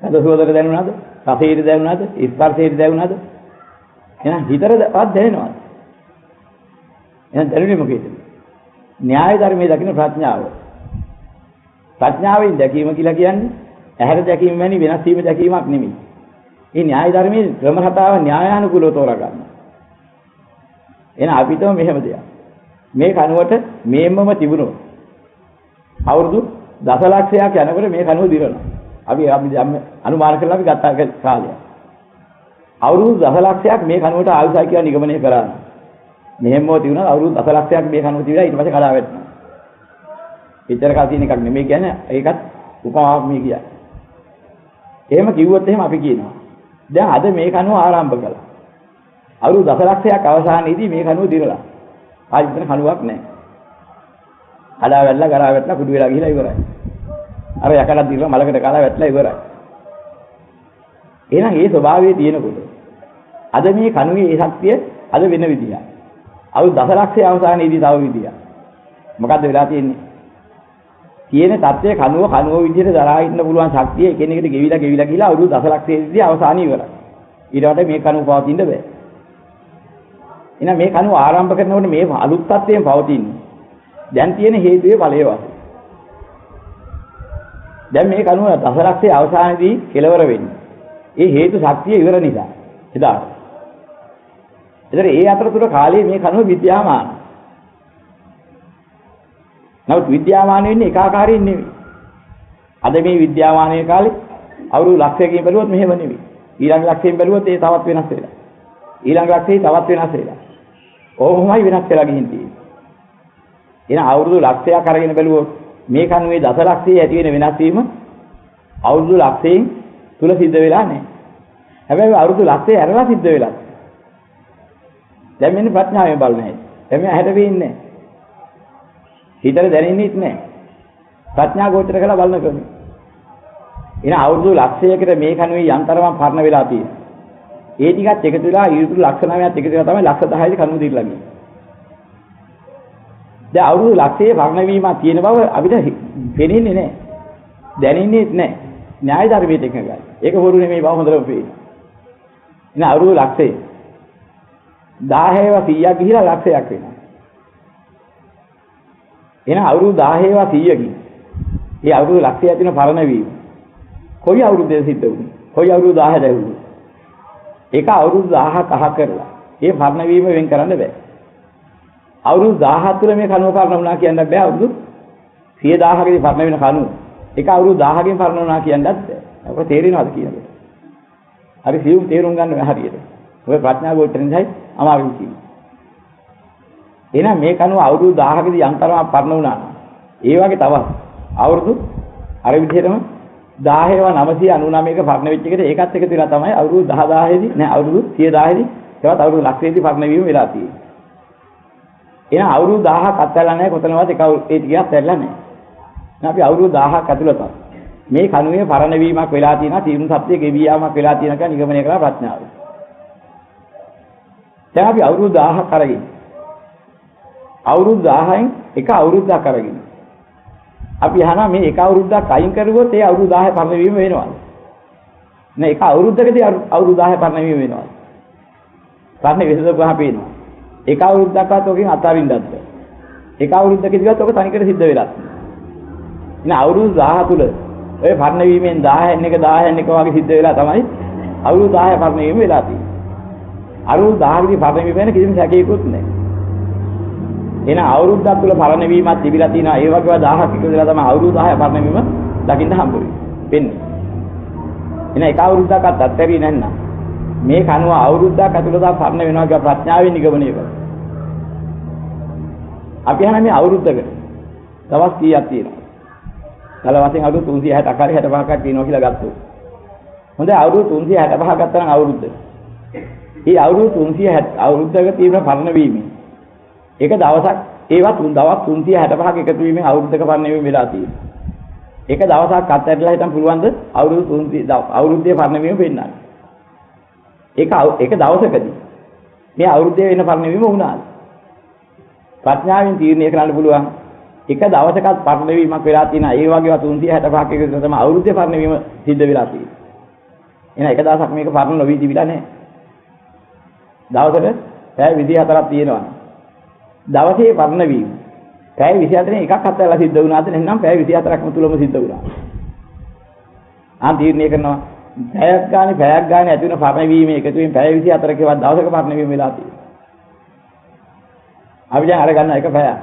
අද සුවඳට දැනුණාද? රසයට දැනුණාද? ස්පර්ශයට දැනුණාද? එහෙනම් හිතරවත් දැනෙනවද? එහෙනම් දැනෙන්නේ මොකේද? න්‍යාය ධර්මයේ දකින්න ප්‍රඥාව. ප්‍රඥාවෙන් දැකීම කියලා කියන්නේ ඇහැර දැකීම වැනි වෙනස් වීම දැකීමක් නෙමෙයි. මේ න්‍යාය ධර්මයේ ක්‍රම රටාව න්‍යායානුකූලව තෝරා ගන්න. එහෙනම් අපිටම මෙහෙම දෙයක්. මේ කනුවට මේමම තිබුණොත් අවුරුදු දසලක්ෂයක් යනකොට මේ කනුව දිරනවා. අපි අනුමාන කරලා අපි ගත්ත කාලය. අවුරුදු දසලක්ෂයක් මේ කනුවට ආයුෂයි කියලා නිගමනය කරා. මෙහෙමව තිබුණා අවුරුදු දසලක්ෂයක් මේ කනුව තිබිලා ඊට පස්සේ කඩා වැටෙනවා. පිටර කා තියෙන එකක් නෙමෙයි කියන්නේ ඒකත් උපමාවක් මේ කියන්නේ. එහෙම කිව්වොත් එහෙම අපි කියනවා. දැන් අද මේ කනුව ආරම්භ කළා. අවුරුදු දසලක්ෂයක් අවසානයේදී මේ කනුව දිරලා. ආයෙත් වෙන කනුවක් නැහැ. කඩා වැටලා ගරා වැටලා කුඩු වෙලා ගිහිලා ඉවරයි. අර යකඩ දිරලා මලකට කාලා වැටලා ඉවරයි. එහෙනම් මේ ස්වභාවයේ තියෙනකොට අද මේ කණුවේ ඒ ශක්තිය අද වෙන විදියක්. අවුරුදු දසලක්ෂය අවසානයේදී තව විදියක්. මොකද්ද වෙලා තියෙන්නේ? තියෙන தත්ත්වයේ කණුව විදිහට දරා ඉන්න පුළුවන් ශක්තිය එකිනෙකට ගෙවිලා ගිහිලා අවුරුදු දසලක්ෂයේදී අවසානය ඉවරයි. ඊට වඩා මේ කණුව පවතින්න බෑ. එහෙනම් මේ කණුව ආරම්භ කරනකොට මේ අලුත් තත්ත්වයෙන් පවතින්නේ. දැන් තියෙන හේතුවේ ඵලයේ වාසේ. දැන් මේ කණුව දසලක්ෂයේ අවසානයේදී කෙලවර වෙන්නේ. ඒ හේතු ශක්තිය ඉවර නිසා. එදාට. ඒතර ඒ අතරතුර කාලයේ මේ කණුව විද්‍යාමාන. නමුත් විද්‍යාමාන වෙන්නේ ඒකාකාරීන් නෙවෙයි. අද මේ විද්‍යාමානයේ කාලේ අවුරුදු ලක්ෂයකින් බැලුවොත් මෙහෙම නෙවෙයි. ඊළඟ ලක්ෂයෙන් බැලුවොත් ඒ තවත් වෙනස් වෙලා. ඊළඟ ලක්ෂයේ තවත් වෙනස් වෙලා. ඕමමයි වෙනස් වෙලා ගිහින් තියෙන්නේ. එහෙනම් අවුරුදු ලක්ෂයක් අරගෙන බැලුවොත් මේ කණුවේ දසලක්ෂයේ ඇති වෙන වෙනස් වීම අවුරුදු ලක්ෂයෙන් තුල සිද්ධ වෙලා නැහැ. හැබැයි අවුරුදු ලක්ෂය ඇරලා සිද්ධ වෙලා. දැන් මෙන්න ප්‍රඥාවෙන් බලන හැටි. දැන් මේ ඇහැට වෙන්නේ නැහැ. හිතට දැනෙන්නේත් නැහැ. ප්‍රඥා ගෝචර කරලා බලන ක්‍රමය. එහෙනම් අවුරුදු ලක්ෂයකට මේ කණුවේ යන්තරම පරණ වෙලා තියෙනවා. ඒ ටිකත් එකතු වෙලා ඊටු ලක්ෂ 9ක් එකතු වෙලා තමයි ලක්ෂ 10යි කණුව දිරලා ගියේ. දැන් අවුරුදු ලක්ෂයේ පරණ වීමක් තියෙන බව අපිට පේන්නේ නැහැ. දැනෙන්නේත් නැහැ. න්‍යාය ධර්මයේ එකඟයි. ඒක හොරු නෙමෙයි බව හොඳටම පේනවා. එහෙනම් අවුරුදු ලක්ෂය 10ව 100ක් ගිහිලා ලක්ෂයක් වෙනවා. එහෙනම් අවුරුදු 10ව 100කින් මේ අවුරුදු ලක්ෂය ඇතුළේ පරණ වීම කොයි අවුරුද්දේ සිද්ධ වුනේ? කොයි අවුරුදු 10 දැවුනේ? ඒක අවුරුදු 1000ක් අහ කරලා මේ පරණ වීම වෙන් කරන්න බෑ. අවුරුදු 1000 තුළ මේ කනුව පරණ වුණා කියන්න බෑ. අවුරුදු 100,000කදී පරණ වෙන කනුව ඒක අවුරුදු 1000කින් පරණ වුණා කියන්නත් බෑ. අපට තේරෙනවද කියනකොට? හරි සියුම් තේරුම් ගන්න බෑ හරියට. ඔය ප්‍රඥා ගෝචරෙන්යි අමාරුයි කියන්නේ. එහෙනම් මේ කනුව අවුරුදු 1000කදී යන්තරම පරණ වුණා. ඒ වගේ තවත් අවුරුදු අර විදිහටම 1000ව 999ක පරණ වෙච්ච එකට ඒකත් එකතු වෙලා තමයි අවුරුදු 10000දී නෑ අවුරුදු 100,000දී ඒවත් අවුරුදු ලක්ෂයේදී පරණ වීම වෙලා තියෙන්නේ. එහෙනම් අවුරුදු 1000ක් අත්හැරලා නැහැ කොතනවත් ඒක ඒ ටිකක් අත්හැරලා නැහැ. එහෙනම් අපි අවුරුදු 1000ක් ඇතුළත මේ කණුවේ පරණ වීමක් වෙලා තියෙනවා තීරුම් සත්‍ය ගෙවී යාමක් වෙලා තියෙනවා කියලා නිගමනය කරලා ප්‍රඥාව. දැන් අපි අවුරුදු 1000ක් අරගෙන අවුරුදු 1000න් එක අවුරුද්දක් අරගෙන අපි අහනවා මේ එක අවුරුද්දක් අයින් කරුවොත් ඒ අවුරුදු 10 පරණ වීම වෙනවද? නෑ එක අවුරුද්දකදී අවුරුදු 10 පරණ වීම වෙනවද? පරණ විසඳ ගහ පේනවා. එක අවුරුද්දක්වත් ඔකෙන් අතාරින්නත් බෑ. එක අවුරුද්දකදීවත් ඔක තනිකර සිද්ධ වෙලා. ඉතින් අවුරුදු 10 තුල ඔය පරණ වීමෙන් 10න් එක වගේ සිද්ධ වෙලා තමයි අවුරුදු 10 පරණ වීම වෙලා තියෙන්නේ. අවුරුදු 10කදී පරණ වීම වෙන කිසිම සැකයකුත් නැහැ. එහෙනම් අවුරුද්දක් තුල පරණ වීමක් තිබිලා තියෙනවා. ඒ වගේම 1000ක් එකතු වෙලා තමයි අවුරුදු 10 පරණ වීම දකින්න හම්බ වෙන්නේ. එහෙනම් එක අවුරුද්දක්වත් අත්හැරියේ නැත්නම් මේ කනුව අවුරුද්දක් ඇතුළත පරණ වෙනවා කියලා ප්‍රඥාවෙන් නිගමනය කරනවා. අපි අහන මේ අවුරුද්දකට දවස් කීයක් තියෙනවද? කල වශයෙන් අවුරුදු 360ක් හරි 65ක් තියෙනවා කියලා ගත්තොත්. හොඳයි අවුරුදු 365ක් ගත්තා නම් අවුරුද්ද. මේ අවුරුදු 360 අවුරුද්දක තියෙන පරණ වීමෙන් එක දවසක් ඒවත් දවස් 365ක් එකතු වීමෙන් අවුරුද්දක පරණ වීම වෙලා තියෙනවා. එක දවසක් අත්හැරලා හිටන් පුළුවන්ද අවුරුදු 300 අවුරුද්දේ පරණ වීම පෙන්නන්න. එක දවසකදී මේ අවුරුද්දේ වෙන පරණ වීම වුණාද? ප්‍රඥාවෙන් තීරණය කරන්න පුළුවන් එක දවසකත් පරණ වීමක් වෙලා තියෙනවා. ඒ වගේව 365ක් එකතු තමයි අවුරුද්දේ පරණ වීම සිද්ධ වෙලා තියෙන්නේ. එහෙනම් එක දවසක් මේක පරණ නොවි තිබිලා නැහැ. දවසට පැය 24ක් තියෙනවා. දවසේ පරණ වීම පැය 24 එකක් හතරලා සිද්ධ වුණාද නැත්නම් පැය 24ක්ම තුලම සිද්ධ වුණා. තීරණය කරනවා පැයක් ගානේ ඇති වෙන පරණ වීම එකතු වෙන පැය 24කවත් දවසක පරණ වීම වෙලා තියෙනවා. අපි දැන් අර ගන්න එක පැයක්.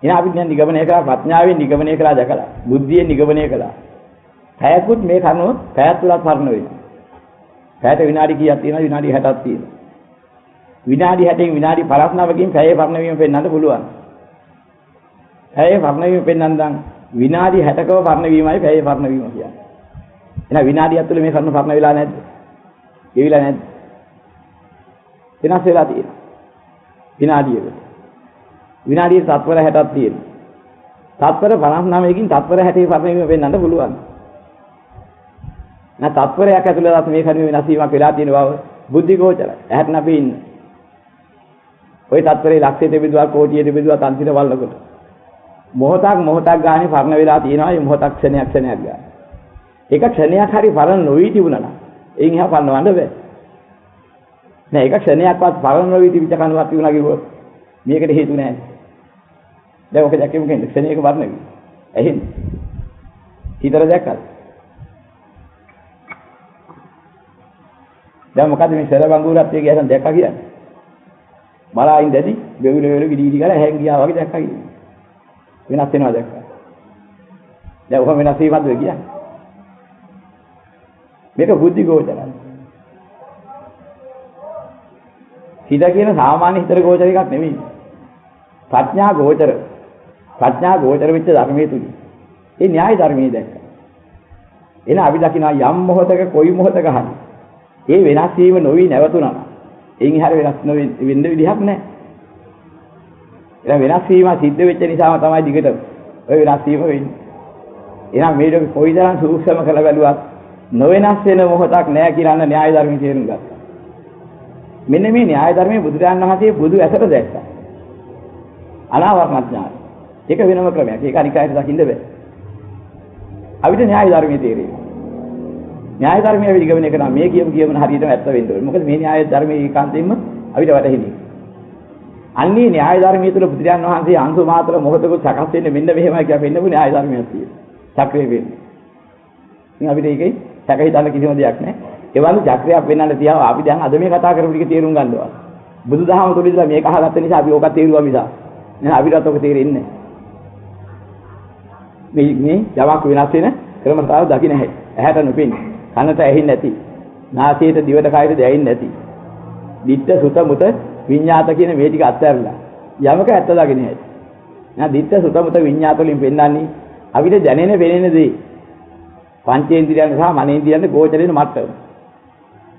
එහෙනම් අපි දැන් නිගමනය කරලා ප්‍රඥාවෙන් නිගමනය කරලා දැකලා බුද්ධියෙන් නිගමනය කළා. පැයකුත් මේ කනුව පැයක් තුලත් පරණ වෙනවා. පැයට විනාඩි කීයක් තියෙනවද? විනාඩි 60ක් තියෙනවා. විනාඩි 60න් විනාඩි 59කින් පැයේ පරණ වීම පෙන්වන්න පුළුවන්. පැයේ පරණ වීම පෙන්වන්න විනාඩි 60කව පරණ වීමයි පැයේ පරණ වීම කියන්නේ. එහෙනම් විනාඩියක් තුළ මේ කරුණ පරණ වෙලා නැද්ද? ගෙවිලා නැද්ද? වෙනස් වෙලා තියෙනවා. විනාඩියකට. විනාඩියේ තත්පර 60ක් තියෙනවා. තත්පර 59කින් තත්පර 60 පරණ වීම පෙන්වන්න පුළුවන්. නැත්නම් තත්පරයක් ඇතුළත මේ කරුණ වෙනස් වීමක් වෙලා තියෙන බව බුද්ධි ගෝචරයි. ඇහැට අපි ඉන්න. ওই තත්පරේ ලක්ෂය දෙබිදුවක් කෝටිය දෙබිදුවක් අන්තිම වල්ලකට. මොහොතක් ගානේ පරණ වෙලා තියෙනවා. මේ මොහොතක් ක්ෂණයක් ගානේ. එක ක්ෂණයක් හරි පරණ නොවි තිබුණා නම් එයින් එහා පරණවන්න බෑ. නෑ එක ක්ෂණයක්වත් පරණ නොවි තිබිච්ච කනුවක් තිබුණා කිව්වොත් මේකට හේතු නෑ. දැන් ඔක දැක්කේ මොකෙන්ද? ක්ෂණයක පරණ වෙයි. ඇහෙන්නේ. හිතර දැක්කද? දැන් මොකද මේ සෙල බංගුරත් එක යසන් දැක්කා කියන්නේ? බලායින් දැදි බෙවුල ගිඩි ගාලා හැං ගියා වගේ දැක්කා කියන්නේ. වෙනස් වෙනවා දැක්කා. දැන් ඔක වෙනස් වීමක්ද කියන්නේ? මේක බුද්ධි ගෝචරයි. හිත කියන සාමාන්‍ය හිතර ගෝචර එකක් නෙමෙයි. ප්‍රඥා ගෝචර. ප්‍රඥා ගෝචර වෙච්ච ධර්මයේ තුල. ඒ න්‍යාය ධර්මයේ දැක්ක. එන අපි දකිනවා යම් මොහතක කොයි මොහතක හරි. ඒ වෙනස් වීම නොවි නැවතුණා. එයින් හැර වෙනස් වෙන්න විදිහක් නැහැ. එහෙනම් වෙනස් වීම සිද්ධ වෙච්ච නිසාම තමයි දිගට ඔය වෙනස් වීම වෙන්නේ. එහෙනම් මේක කොයිතරම් සූක්ෂම කළ බැලුවත් නොවෙනස් වෙන මොහොතක් නැහැ කියලා න්‍යාය ධර්මයේ තේරුම් ගත්තා. මෙන්න මේ න්‍යාය ධර්මයේ බුදුරජාණන් වහන්සේ බුදු ඇසට දැක්කා. අනාවරණ ඥාන. ඒක වෙනම ක්‍රමයක්. ඒක අනිකායට දකින්න බෑ. අපිට න්‍යාය ධර්මයේ තේරෙන්නේ. න්‍යාය ධර්මයේ විගමනය කරන මේ කියමන හරියටම ඇත්ත වෙන්න ඕනේ. මොකද මේ න්‍යාය ධර්මයේ ඒකාන්තයෙන්ම අපිට වැටහෙන්නේ. අන්නේ න්‍යාය ධර්මයේ තුල බුදුරජාණන් වහන්සේ අංශු මාත්‍ර මොහොතක සකස් වෙන්නේ මෙන්න මෙහෙමයි කියලා පෙන්නපු න්‍යාය ධර්මයක් තියෙනවා. චක්‍රය වෙන්නේ. ඉතින් අපිට ඒකේ සැක හිතන්න කිසිම දෙයක් නැහැ. ඒ වගේ චක්‍රයක් වෙන්නන්න තියාව අපි දැන් අද මේ කතා කරපු ටික තේරුම් ගන්නවා. බුදුදහම තුල ඉඳලා මේක අහගත්ත නිසා අපි ඕක තේරුවා මිසක් නෑ අපිටත් ඕක තේරෙන්නේ නැහැ. මේ යමක් වෙනස් වෙන ක්‍රමතාව දකින්න නැහැ. ඇහැට නොපෙන්නේ. කනට ඇහෙන්නේ නැති. නාසයට දිවට කයට දැනෙන්නේ නැති. දිට්ඨ සුත මුත විඤ්ඤාත කියන මේ ටික අත්හැරලා යමක ඇත්ත දකින්න නැහැ. නෑ දිට්ඨ සුත මුත විඤ්ඤාත වලින් පෙන්නන්නේ අපිට දැනෙන වෙනෙන දේ. පංචේන්ද්‍රියන් සහ මනේන්ද්‍රියන් ගෝචරේන මට්ටම.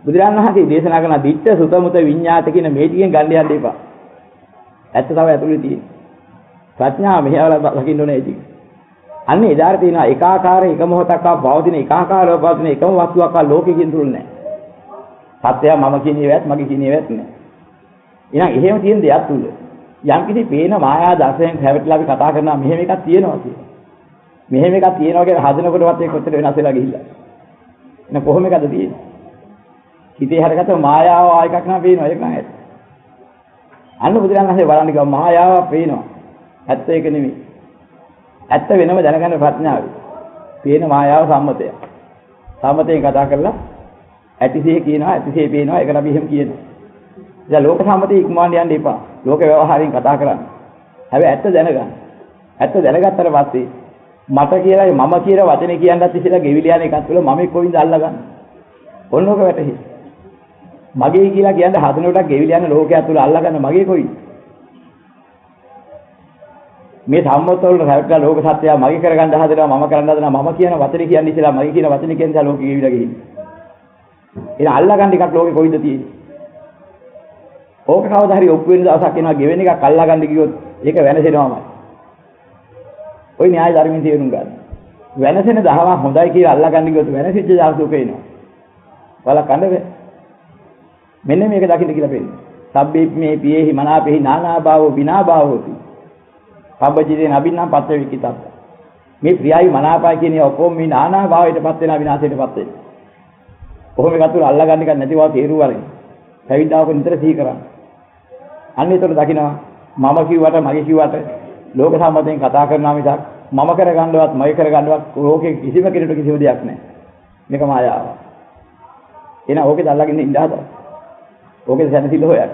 බුදුරජාණන් වහන්සේ දේශනා කරන දිට්ඨ සුත මුත විඤ්ඤාත කියන මේ ටිකෙන් ගන්න යන්න එපා. ඇත්ත තමයි ඇතුලේ තියෙන්නේ. ප්‍රඥාව මෙහෙවලා දකින්න ඕනේ ඒක. අන්න එදාට තියෙන ඒකාකාර එක මොහොතක් පවතින ඒකාකාරව පවතින එකම වස්තුවක් ලෝකෙකින් තුරු නැහැ. සත්‍යය මම කියන ඒවත් මගේ කියන ඒවත් නැහැ. එහෙනම් එහෙම තියෙන දෙයක් තුල යම් කිසි පේන මායා දර්ශනයෙන් හැවටලා අපි කතා කරනවා මෙහෙම එකක් තියෙනවා කියලා. මෙහෙම එකක් තියෙනවා කියලා හදනකොටවත් ඒක කොච්චර වෙනස් වෙලා ගිහිල්ලා. එහෙනම් කොහොම එකද තියෙන්නේ? හිතේ හැරගත්ත මායාව ආයකක් නම් පේනවා ඒක නෑ. අන්න බුදුරජාණන් වහන්සේ බලන්නේ කිව්වා මායාව පේනවා. ඇත්ත ඒක නෙමෙයි. ඇත්ත වෙනම දැනගන්න ප්‍රඥාවයි. පේන මායාව සම්මතය. සම්මතයෙන් කතා කරලා ඇතිසේ කියනවා ඇතිසේ පේනවා ඒකට අපි එහෙම කියනවා. දැන් ලෝක සම්මතය ඉක්මවන්න යන්න එපා. ලෝක ව්‍යවහාරයෙන් කතා කරන්න. හැබැයි ඇත්ත දැනගන්න. ඇත්ත දැනගත්තට පස්සේ මට කියලා මම කියලා වචනේ කියන්නත් ඉස්සෙල්ලා ගෙවිල යන එකත් තුළ මම කොයින්ද අල්ලගන්නේ. ඔන්නෝක වැටහි. මගේ කියලා කියන්නේ හදනකොට ගෙවිල යන ලෝකයක් තුළ අල්ලගන්න මගේ කොයි. මේ සම්මතවල හැවටලා ලෝක සත්‍යය මගේ කරගන්න හදනවා මම කරන්න හදනවා මම කියන වචනේ කියන්නේ ඉස්සෙල්ලා මගේ කියන වචනේ කියන්නේ ලෝකෙ ගෙවිලා ගිහින්. එහෙනම් අල්ලගන්න එකක් ලෝකෙ කොයිද තියෙන්නේ? ඕක කවදා හරි ඔප්පු වෙන දවසක් එනවා ගෙවෙන එකක් අල්ලගන්න ගියොත් ඒක වෙනසෙනවාමයි. ওই න්‍යාය ධර්මයෙන් තේරුම් ගන්න. වෙනසෙන දහම හොඳයි කියලා අල්ලගන්න ගියොත් වෙනසිච්ච දවසක එනවා. වලකන්න බෑ. මෙන්න මේක දකින්න කියලා පෙන්නනවා. සබ්බේ මේ පියේහි මනාපෙහි නානා භාවෝ විනා භාවෝති. පබ්බජිතේ නබින්නම් පත්‍ය විකිතත්. මේ ප්‍රියයි මනාපයි කියන ඔක්කොම මේ නානා භාවයටපත් වෙනා විනාශයටපත් වෙනවා. කොහොම එකක් තුල අල්ලගන්න එකක් නැතිව තේරුවරේ. පැවිද්දාවක නිතර සිහි කරන්න. අන්න ඒතර දකින්නවා මම කිව්වට මගේ කිව්වට ලෝක සම්මතයෙන් කතා කරනවා මිසක් මම කරගන්නවත් මගේ කරගන්නවත් ලෝකේ කිසිම කෙනෙකුට කිසිම දෙයක් නැහැ. මේක මායාව. එහෙනම් ඕකේ දැල්ලාගෙන ඉඳ හදා. ඕකේ සැනසෙල්ල හොයන්න.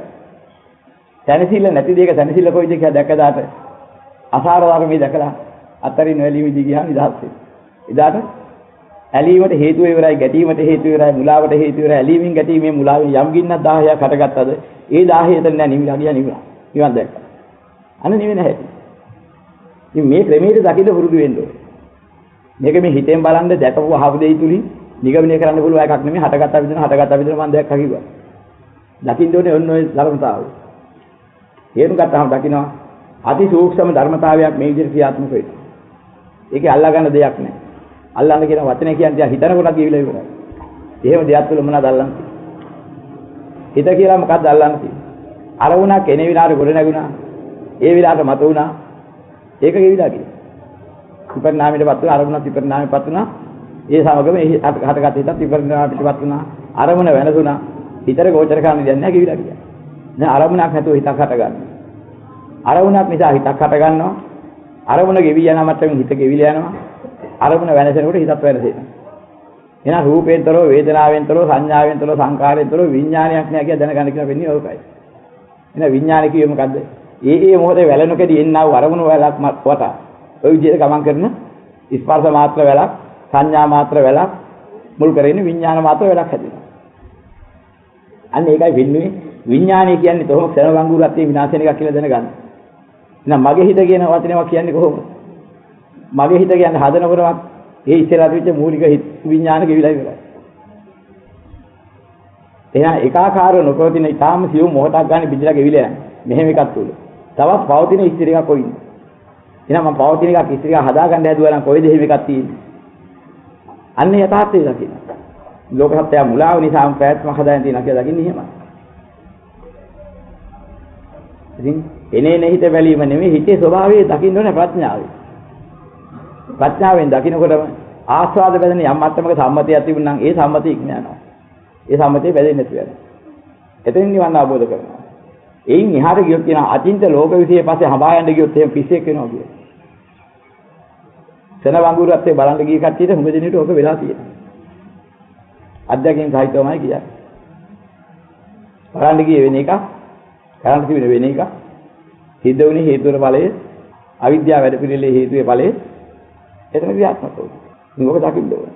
සැනසෙල්ල නැති දෙයක සැනසෙල්ල කොයිද කියලා දැකදාට අසාර ධර්මයේ දැකලා අතරින් වැලීමේදී ගියා නිදහස් වෙන්න. එදාට ඇලීමට හේතු ඉවරයි, ගැටීමට හේතු ඉවරයි, මුලාවට හේතු ඉවරයි. ඇලීමෙන් ගැටීමෙන් මුලාවෙන් යම් ගින්නක් 1000ක් හටගත්තද ඒ 1000 එතන නෑ නිවිලා ගියා නිවන් දැක්කා. අන්න නිවෙන හැටි. ඉතින් මේ ක්‍රමයේ දකින්න පුරුදු වෙන්න ඕනේ. මේක මේ හිතෙන් බලන්න දැකපුව අහව දෙයි තුලින් නිගමනය කරන්න පුළුවන් එකක් නෙමෙයි. හටගත්තා විදින මම දැක්කා කිව්වා. දකින්න ඕනේ ඔන්න ඔය ධර්මතාවය. හේතු ගත්තාම දකින්නවා අති සූක්ෂම ධර්මතාවයක් මේ විදිහට ක්‍රියාත්මක වෙනවා. ඒකේ අල්ලා ගන්න දෙයක් නැහැ. අල්ලන්න කියන වචනේ කියන්නේ හිතන කොටක් කියවිලා ඉවරයි. එහෙම දෙයක් තුල මොනවද අල්ලන්නේ? හිත කියලා මොකක්ද අල්ලන්නේ? අරමුණක් එන විලාට ගොඩ නැගුණා. ඒ විලාට මත වුණා. ඒක ගෙවිලා ගියා. විපරිණාමයටපත් වුණා අරමුණක් විපරිණාමයටපත් වුණා. ඒ සමගම හටගත් හිතත් විපරිණාමයටපත් වුණා. අරමුණ වෙනසුණා. හිතට ගෝචර කරන්න දෙයක් නැහැ ගෙවිලා ගියා. දැන් අරමුණක් නැතුව හිතක් හටගන්නවා. අරමුණක් නිසා හිතක් හටගන්නවා. අරමුණ ගෙවි යන මට්ටමින් හිත ගෙවිලා යනවා. අරමුණ වෙනසෙනකොට හිතත් වෙනසෙනවා. එහෙනම් රූපයෙන්තරව, වේදනාවෙන්තරව, සංඥාවෙන්තරව, සංකාරයෙන්තරව විඥානයක් නෑ කියලා දැනගන්න කියලා වෙන්නේ ඕකයි. එහෙනම් විඥාන කියේ මොකද්ද? ඒ මොහොතේ වැළෙනකදී එන්නා වූ අරමුණු වලක් වට. ඔය විදිහට ගමන් කරන ස්පර්ශ මාත්‍ර වලක්, සංඥා මාත්‍ර වලක් මුල් කරගෙන විඥාන මාත්‍ර වලක් හැදෙනවා. අන්න ඒකයි වෙන්නේ විඥානය කියන්නේ කොහොම ක්ෂණ වංගුරත්වයේ විනාශ වෙන එකක් කියලා දැනගන්න. එහෙනම් මගේ හිත කියන වචනේම කියන්නේ කොහොමද? මගේ හිත කියන්නේ හදනකොටම ඒ ඉස්සෙල්ලා තිබිච්ච මූලික විඥාන ගෙවිලා ඉවරයි. එහෙනම් ඒකාකාරව නොපවතින ඊටාම සියුම් මොහොතක් ගන්න බිඳලා ගෙවිලා යනවා. මෙහෙම එකක් තුල. තවත් පවතින ඉස්තිර එකක් කොයින්ද? එහෙනම් මම පවතින එකක් ඉස්තිර එකක් හදාගන්න හැදුවා නම් කොයිද එහෙම එකක් තියෙන්නේ? අන්න යථාර්ථය දකින්න. ලෝක සත්‍ය මුලාව නිසා ප්‍රයත්න හදාගෙන තියෙනවා කියලා දකින්නේ එහෙමයි. ඉතින් එනේ හිත බැලීම නෙමෙයි හිතේ ස්වභාවය දකින්න ඕනේ ප්‍රඥාවෙන්. ප්‍රඥාවෙන් දකින්නකොටම ආස්වාද බැඳෙන යම් මට්ටමක සම්මතියක් තිබුණා නම් ඒ සම්මතිය ඉක්ම යනවා. ඒ සම්මතිය බැඳෙන්නේ නැතුව යනවා. එතනින් නිවන් අවබෝධ කරනවා. එයින් එහාට ගියොත් කියන අචින්ත ලෝක විශ්ේ පස්සේ හඹා යන්න ගියොත් එහෙම පිස්සෙක් වෙනවා කියන්නේ. සන වංගුරත්තේ බලන්න ගිය කට්ටියට හුඟ දිනෙට ඕක වෙලා තියෙනවා. අධ්‍යක්ෂින් සාහිත්‍යමයි කියන්නේ. බලන්න ගියේ වෙන එක, කරන්න තිබෙන වෙන එක. සිද්ධ වුණේ හේතුවර ඵලයේ, අවිද්‍යාව වැඩ පිළිලේ හේතුවේ ඵලයේ. එතන ක්‍රියාත්මක වෙනවා. මේක දකින්න ඕනේ.